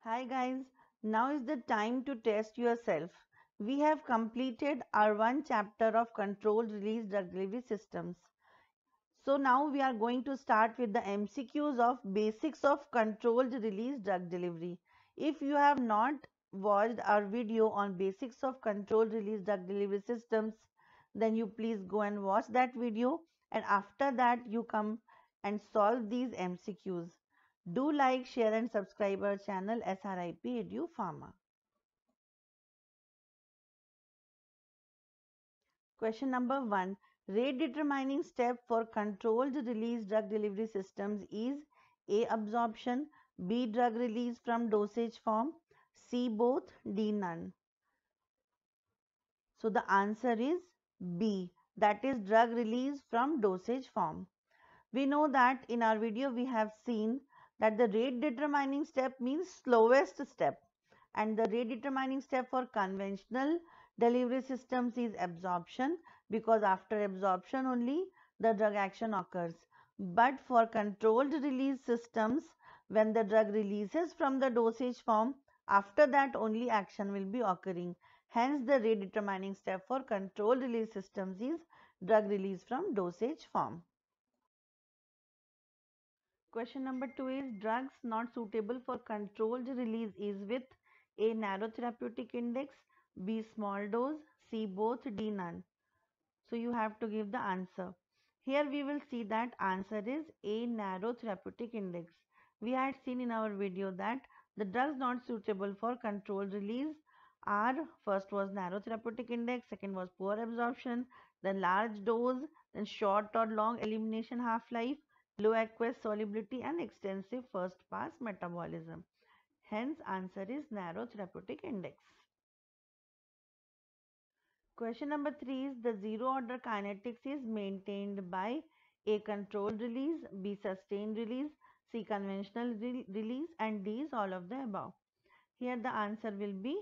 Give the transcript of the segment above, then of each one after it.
Hi guys, now is the time to test yourself. We have completed our one chapter of controlled release drug delivery systems. So now we are going to start with the MCQs of basics of controlled release drug delivery. If you have not watched our video on basics of controlled release drug delivery systems, then you please go and watch that video, and after that you come and solve these MCQs. Do like, share and subscribe our channel SRIP Edu Pharma. Question number 1. Rate determining step for controlled release drug delivery systems is A. Absorption, B. Drug release from dosage form, C. Both, D. None. So the answer is B, that is drug release from dosage form. We know that in our video we have seen that the rate determining step means slowest step, and the rate determining step for conventional delivery systems is absorption, because after absorption only the drug action occurs. But for controlled release systems, when the drug releases from the dosage form, after that only action will be occurring. Hence the rate determining step for controlled release systems is drug release from dosage form. Question number 2 is drugs not suitable for controlled release is with A. Narrow therapeutic index, B. Small dose, C. Both, D. None. So you have to give the answer. Here we will see that answer is A. Narrow therapeutic index. We had seen in our video that the drugs not suitable for controlled release are, first was narrow therapeutic index, second was poor absorption, then large dose, then short or long elimination half-life, low aqueous solubility and extensive first pass metabolism. Hence answer is narrow therapeutic index. Question number 3 is the zero order kinetics is maintained by A. Controlled release, B. Sustained release, C. Conventional release and D is all of the above. Here the answer will be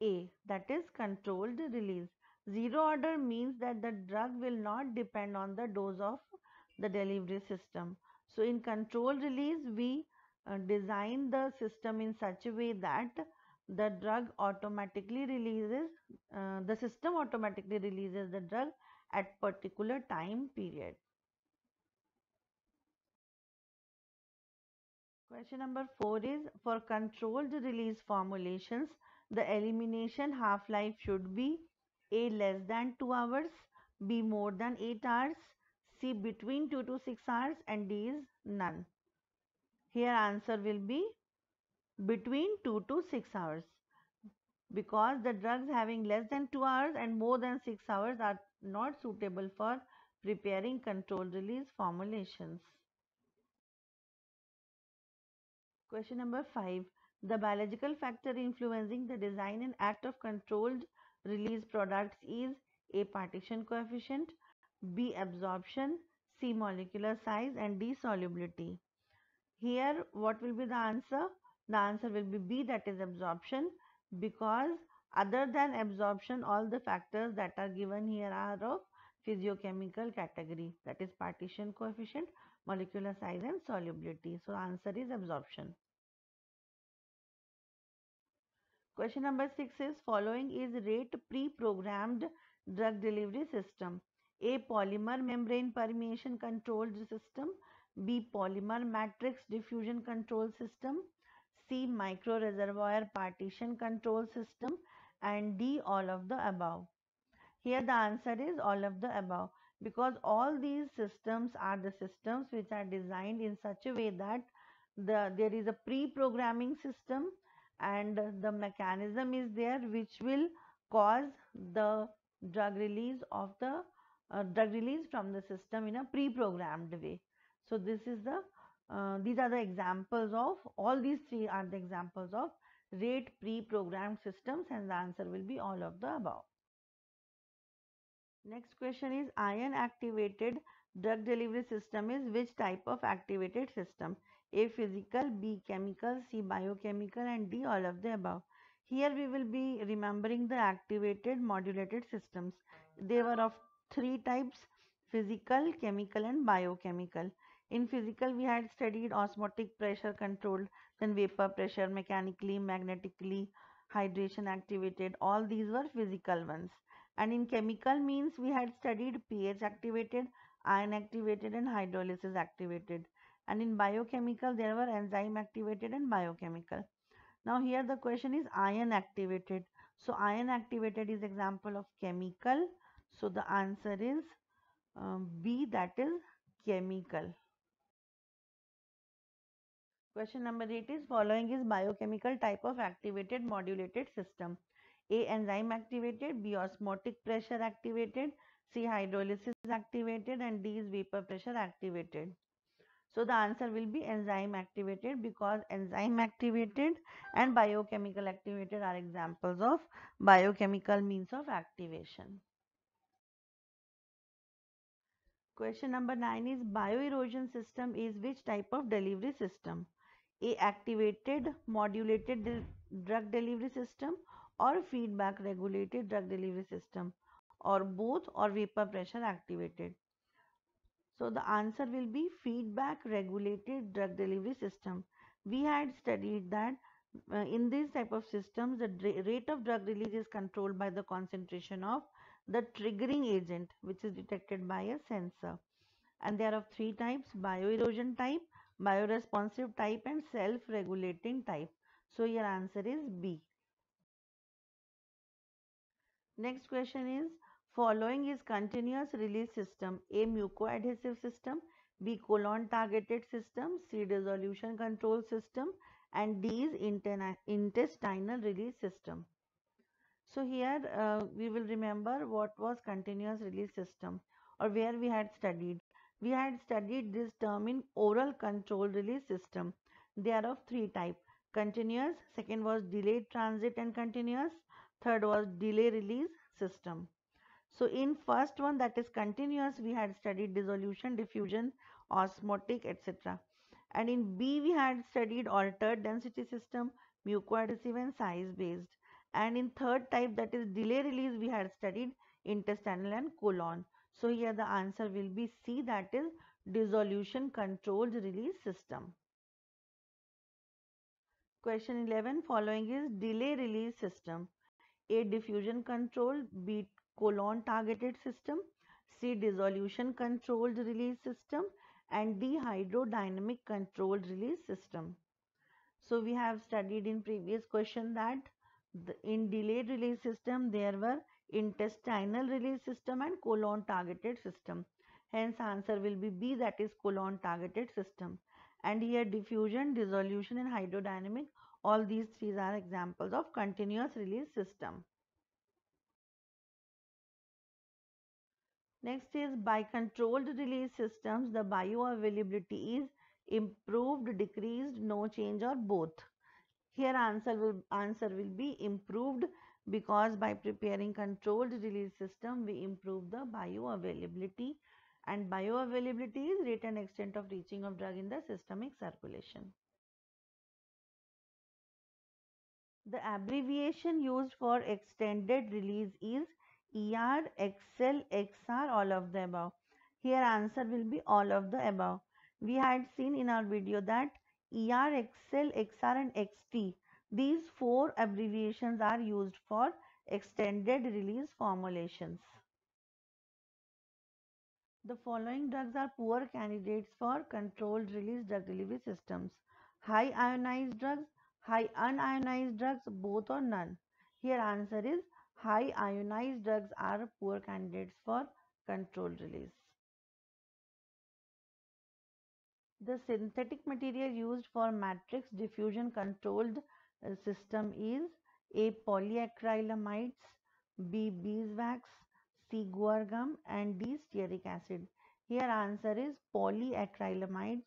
A, that is controlled release. Zero order means that the drug will not depend on the dose of the delivery system. So in controlled release, we design the system in such a way that the drug automatically releases, the system automatically releases the drug at particular time period. Question number 4 is for controlled release formulations, the elimination half-life should be A less than 2 hours, B more than 8 hours, C between 2 to 6 hours and D is none. Here answer will be between 2 to 6 hours, because the drugs having less than 2 hours and more than 6 hours are not suitable for preparing controlled release formulations. Question number 5. The biological factor influencing the design and act of controlled release products is A. Partition coefficient, B. Absorption, C. Molecular size and D. Solubility. Here what will be the answer? The answer will be B, that is absorption, because other than absorption all the factors that are given here are of physiochemical category, that is partition coefficient, molecular size and solubility. So answer is absorption. Question number 6 is following is rate pre-programmed drug delivery system. A. Polymer membrane permeation controlled system, B. Polymer matrix diffusion control system, C. Micro reservoir partition control system and D. All of the above. Here the answer is all of the above, because all these systems are the systems which are designed in such a way that there is a pre-programming system and the mechanism is there which will cause the drug release of the drug release from the system in a pre-programmed way. So this is the these are the examples of, all these three are the examples of rate pre-programmed systems, and the answer will be all of the above. Next question is ion activated drug delivery system is which type of activated system? A. Physical, B. Chemical, C. Biochemical and D. All of the above. Here we will be remembering the activated modulated systems. They were of three types: physical, chemical and biochemical. In physical, we had studied osmotic pressure controlled, then vapor pressure, mechanically, magnetically, hydration activated. All these were physical ones. And in chemical means we had studied pH activated, ion activated, and hydrolysis activated. And in biochemical, there were enzyme activated and biochemical. Now here the question is ion activated. So ion activated is example of chemical. So the answer is B, that is chemical. Question number 8 is following is biochemical type of activated modulated system. A, enzyme activated, B, osmotic pressure activated, C, hydrolysis activated, and D is vapor pressure activated. So the answer will be enzyme activated, because enzyme activated and biochemical activated are examples of biochemical means of activation. Question number 9 is bioerosion system is which type of delivery system? A, activated modulated drug delivery system, or feedback regulated drug delivery system, or both, or vapor pressure activated. So the answer will be feedback regulated drug delivery system. We had studied that in these type of systems, the rate of drug release is controlled by the concentration of the triggering agent, which is detected by a sensor. And there are of three types: bioerosion type, bioresponsive type, and self-regulating type. So your answer is B. Next question is following is continuous release system: A, mucoadhesive system, B, colon targeted system, C, dissolution control system, and D is intestinal release system. So here we will remember what was continuous release system, or where we had studied. We had studied this term in oral control release system. They are of three types: continuous, second was delayed transit and continuous, third was delay release system. So in first one, that is continuous, we had studied dissolution, diffusion, osmotic, etc. And in B we had studied altered density system, mucoadhesive, and size based. And in third type, that is delay release, we had studied intestinal and colon. So here the answer will be C, that is dissolution controlled release system. Question 11, following is delay release system: A, diffusion control, B, colon targeted system, C, dissolution controlled release system, and D, hydrodynamic controlled release system. So we have studied in previous question that in delayed release system there were intestinal release system and colon targeted system. Hence answer will be B, that is colon targeted system. And here diffusion, dissolution, and hydrodynamic, all these three are examples of continuous release system. Next is by controlled release systems, the bioavailability is improved, decreased, no change, or both. Here answer will be improved, because by preparing controlled release system we improve the bioavailability, and bioavailability is rate and extent of reaching of drug in the systemic circulation. The abbreviation used for extended release is ER, XL, XR, all of the above. Here answer will be all of the above. We had seen in our video that ER, XL, XR, and XT, these four abbreviations are used for extended release formulations. The following drugs are poor candidates for controlled release drug delivery systems: high ionized drugs, high unionized drugs, both or none. Here answer is high ionized drugs are poor candidates for controlled release. The synthetic material used for matrix diffusion controlled system is A, polyacrylamides, B, beeswax, C, guar gum, and D, stearic acid. Here answer is polyacrylamides,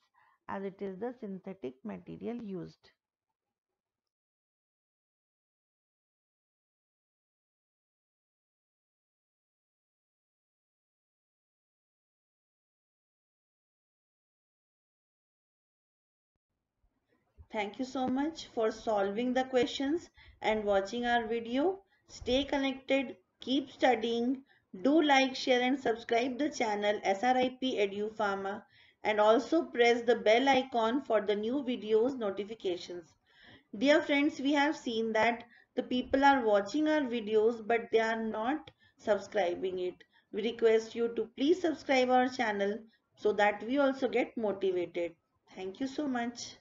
as it is the synthetic material used. Thank you so much for solving the questions and watching our video. Stay connected, keep studying. Do like, share, and subscribe the channel SRIP Edu Pharma. and also press the bell icon for the new videos notifications. Dear friends, we have seen that the people are watching our videos but they are not subscribing it. We request you to please subscribe our channel so that we also get motivated. Thank you so much.